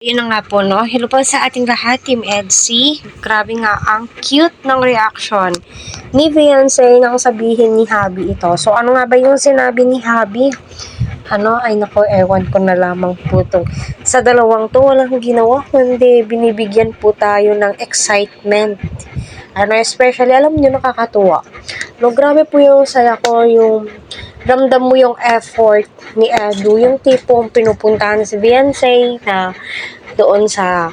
Yun na nga po, no? Hello po sa ating lahat, Team EDC. Grabe nga, ang cute ng reaction ni Beyonce nang sabihin ni Habi ito. So, ano nga ba yung sinabi ni Habi? Ay nako, ewan ko na lamang po to. Sa dalawang to, walang ginawa, kundi binibigyan po tayo ng excitement. Especially, alam nyo, nakakatuwa. No, grabe po yung saya ko, yung ramdam mo yung effort ni Edu, yung tipong pinupuntahan si Beyonce na doon sa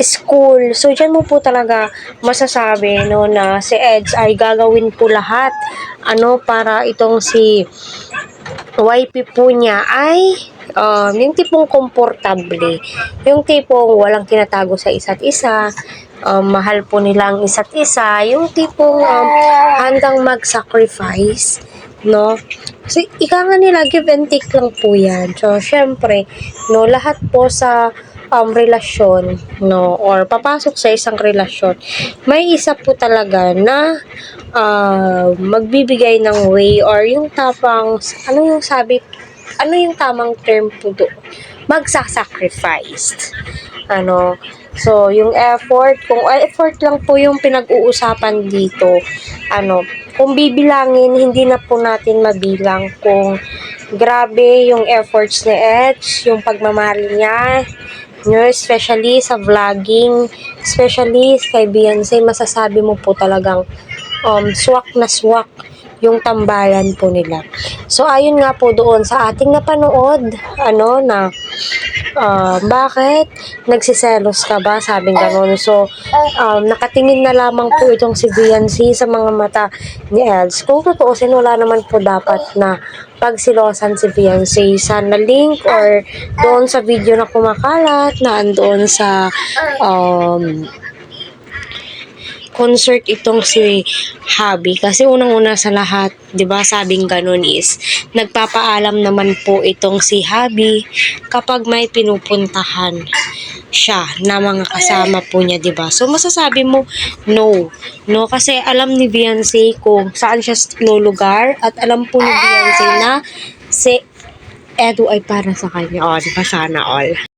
school. So, dyan mo po talaga masasabi, no, na si Eds ay gagawin po lahat, para itong si YP po niya ay yung tipong komportable, yung tipong walang tinatago sa isa't isa, mahal po nila ang isa't isa, yung tipong handang mag-sacrifice, no? Kasi ika nga nila, give and take lang po yan. So, syempre, no, lahat po sa relasyon, no, or papasok sa isang relasyon, may isa po talaga na magbibigay ng way or yung tapang, ano yung tamang term po doon? Magsasacrifice. So, yung effort, kung effort lang po yung pinag-uusapan dito, kung bibilangin, hindi na po natin mabilang kung grabe yung efforts ni Edge, yung pagmamahal niya, especially sa vlogging, especially kay Beyonce, masasabi mo po talagang swak na swak yung tambayan po nila. So, ayun nga po doon sa ating napanood, na bakit nagsiselos ka ba? Sabing gano'n. So, nakatingin na lamang po itong si Beyonce sa mga mata ni Els. Kung totoosin, wala naman po dapat na pagsilosan si Beyonce sa na-link or doon sa video na kumakalat na andoon sa concert itong si Habi. Kasi unang-una sa lahat, 'di ba, sabing ganun is nagpapaalam naman po itong si Habi kapag may pinupuntahan siya na mga kasama po niya, 'di ba? So masasabi mo no. No, kasi alam ni Beyonce kung saan siya lulugar at alam po ni Beyonce na si Edu ay para sa kanya. 'Di ba, sana all.